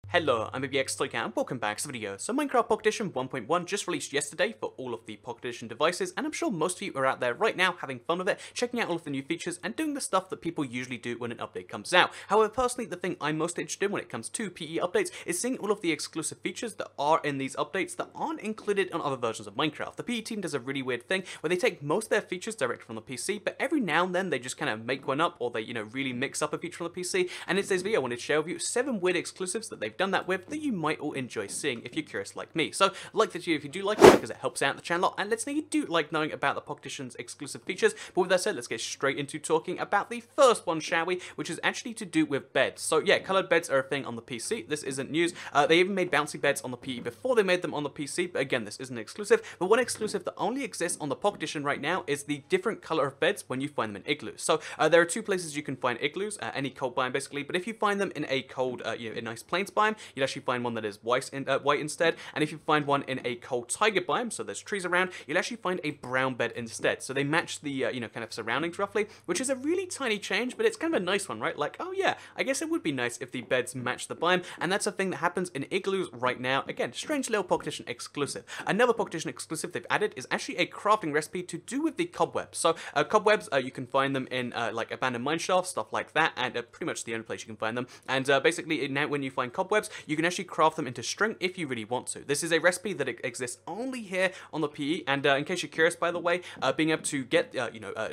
Hello, I'm BBX and welcome back to the video. So Minecraft Pocket Edition 1.1 just released yesterday for all of the Pocket Edition devices, and I'm sure most of you are out there right now having fun with it, checking out all of the new features and doing the stuff that people usually do when an update comes out. However, personally, the thing I'm most interested in when it comes to PE updates is seeing all of the exclusive features that are in these updates that aren't included on other versions of Minecraft. The PE team does a really weird thing where they take most of their features direct from the PC, but every now and then they just kind of make one up, or they, really mix up a feature from the PC, and in today's video I wanted to share with you 7 weird exclusives that they've done that with that you might all enjoy seeing if you're curious like me. So like the video if you do like it, because it helps out the channel, and let's know you do like knowing about the Pocket Edition's exclusive features. But with that said, let's get straight into talking about the first one, shall we, which is actually to do with beds. So yeah, colored beds are a thing on the PC. This isn't news. They even made bouncy beds on the PE before they made them on the PC, but again, this isn't exclusive. But one exclusive that only exists on the Pocket Edition right now is the different color of beds when you find them in igloos. So there are 2 places you can find igloos, any cold biome basically, but if you find them in a cold, a nice plains biome, you'd actually find one that is white instead, and if you find one in a cold taiga biome, so there's trees around, you'll actually find a brown bed instead. So they match the, kind of surroundings roughly, which is a really tiny change, but it's kind of a nice one, right? Like, oh yeah, I guess it would be nice if the beds match the biome, and that's a thing that happens in igloos right now. Again, strange little Pocket Edition exclusive. Another Pocket Edition exclusive they've added is actually a crafting recipe to do with the cobwebs. So cobwebs, you can find them in like abandoned mineshaft, stuff like that, and pretty much the only place you can find them. And basically now when you find cobwebs, you can actually craft them into string if you really want to. This is a recipe that exists only here on the PE, and in case you're curious, by the way, being able to get,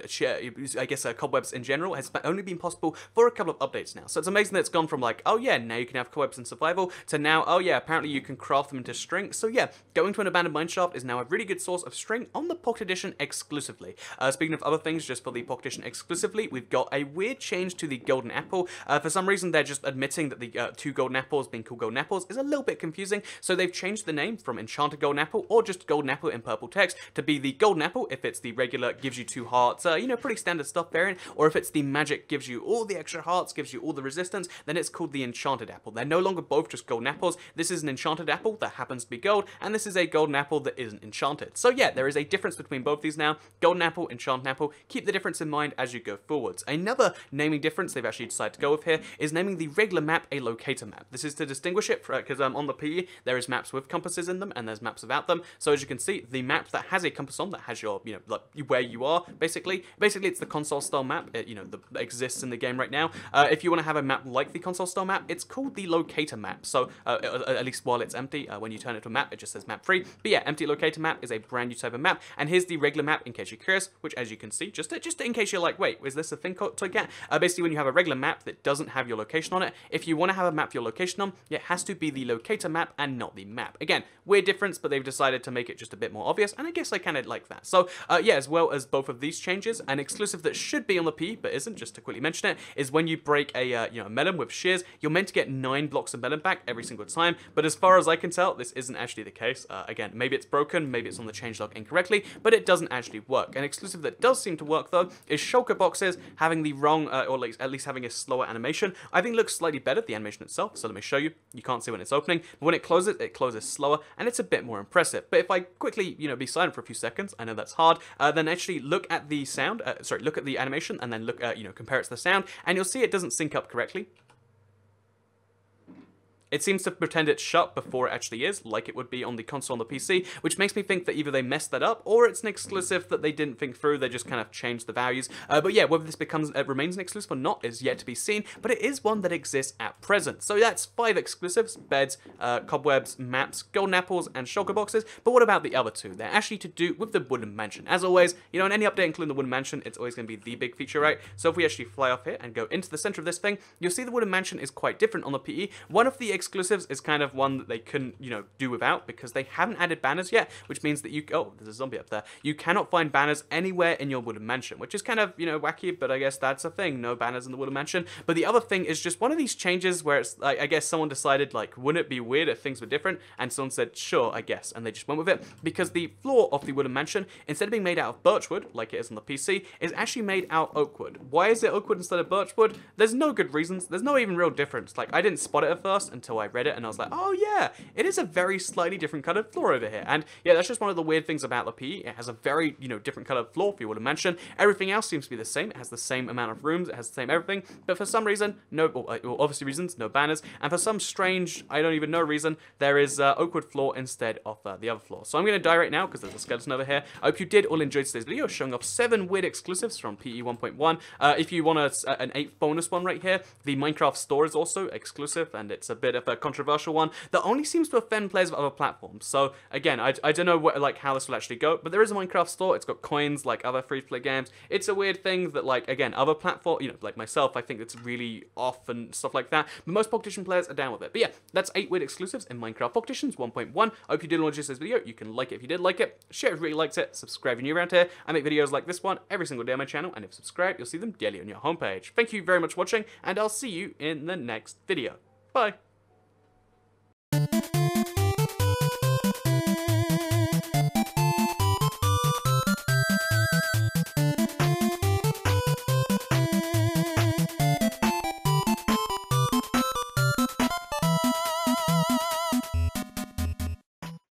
share, I guess, cobwebs in general has only been possible for a couple of updates now. So it's amazing that it's gone from like, oh yeah, now you can have cobwebs in survival, to now, oh yeah, apparently you can craft them into string. So yeah, going to an abandoned mineshaft is now a really good source of string on the Pocket Edition exclusively. Speaking of other things, just for the Pocket Edition exclusively, we've got a weird change to the golden apple. For some reason, they're just admitting that the 2 golden apples being called golden apples is a little bit confusing, so they've changed the name from enchanted golden apple, or just golden apple in purple text, to be the golden apple if it's the regular gives you 2 hearts, pretty standard stuff variant, or if it's the magic gives you all the extra hearts, gives you all the resistance, then it's called the enchanted apple. They're no longer both just golden apples. This is an enchanted apple that happens to be gold, and this is a golden apple that isn't enchanted. So yeah, there is a difference between both these now. Golden apple, enchanted apple. Keep the difference in mind as you go forwards. Another naming difference they've actually decided to go with here is naming the regular map a locator map. This is to distinguish it, because on the PE there is maps with compasses in them and there's maps without them. So as you can see, the map that has a compass on, that has your, like where you are, basically it's the console style map, that exists in the game right now. If you want to have a map like the console style map, it's called the locator map. So at least while it's empty, when you turn it to a map, it just says map free. But yeah, empty locator map is a brand new type of map, and here's the regular map in case you're curious, which as you can see, just in case you're like, wait, is this a thing to get? Basically, when you have a regular map that doesn't have your location on it, if you want to have a map for your location on, it has to be the locator map and not the map. Again, weird difference, but they've decided to make it just a bit more obvious, and I guess I kind of like that. So yeah, as well as both of these changes, an exclusive that should be on the PE but isn't, just to quickly mention it, is when you break a melon with shears, you're meant to get 9 blocks of melon back every single time, but as far as I can tell, this isn't actually the case. Again, maybe it's broken, maybe it's on the changelog incorrectly, but it doesn't actually work. An exclusive that does seem to work though is shulker boxes having the wrong, or at least having a slower animation. I think it looks slightly better, the animation itself, so let me show you. You can't see when it's opening, but when it closes slower, and it's a bit more impressive. But if I quickly, be silent for a few seconds, I know that's hard, then actually look at the sound, look at the animation, and then look, compare it to the sound, and you'll see it doesn't sync up correctly. It seems to pretend it's shut before it actually is, like it would be on the console on the PC, which makes me think that either they messed that up, or it's an exclusive that they didn't think through, they just kind of changed the values. But yeah, whether this remains an exclusive or not is yet to be seen, but it is one that exists at present. So that's 5 exclusives: beds, cobwebs, maps, golden apples, and shulker boxes. But what about the other 2? They're actually to do with the wooden mansion. As always, in any update including the wooden mansion, it's always going to be the big feature, right? So if we actually fly off here and go into the center of this thing, you'll see the wooden mansion is quite different on the PE. One of the exclusives is kind of one that they couldn't, do without, because they haven't added banners yet, which means that oh, there's a zombie up there. You cannot find banners anywhere in your wooden mansion, which is kind of, wacky, but I guess that's a thing. No banners in the wooden mansion. But the other thing is just one of these changes where it's like, I guess someone decided, like, wouldn't it be weird if things were different? And someone said, sure, I guess, and they just went with it, because the floor of the wooden mansion, instead of being made out of birchwood, like it is on the PC, is actually made out of oakwood. Why is it oakwood instead of birchwood? There's no good reasons. There's no even real difference. Like, I didn't spot it at first until I read it, and I was like, oh yeah, it is a very slightly different colored floor over here. And yeah, that's just one of the weird things about the PE. It has a very, different colored floor, if you would have mentioned. Everything else seems to be the same. It has the same amount of rooms, it has the same everything, but for some reason, obviously reasons, no banners, and for some strange, I don't even know reason, there is oak wood floor instead of the other floor. So I'm going to die right now, because there's a skeleton over here. I hope you did all enjoy today's video, showing off 7 weird exclusives from PE 1.1. If you want an 8th bonus one right here, the Minecraft store is also exclusive, and it's a bit of a controversial one that only seems to offend players of other platforms. So again, I don't know how this will actually go, but there is a Minecraft store. It's got coins like other free-to-play games. It's a weird thing that, like, again, other platform, like myself, I think it's really off and stuff like that, but most Pocket Edition players are down with it. But yeah, that's 8 weird exclusives in Minecraft Pocket Editions 1.1. I hope you did enjoy this video. You can like it if you did like it, share if you really liked it, subscribe if you're new around here. I make videos like this one every single day on my channel, and if you subscribe, you'll see them daily on your homepage. Thank you very much for watching, and I'll see you in the next video. Bye!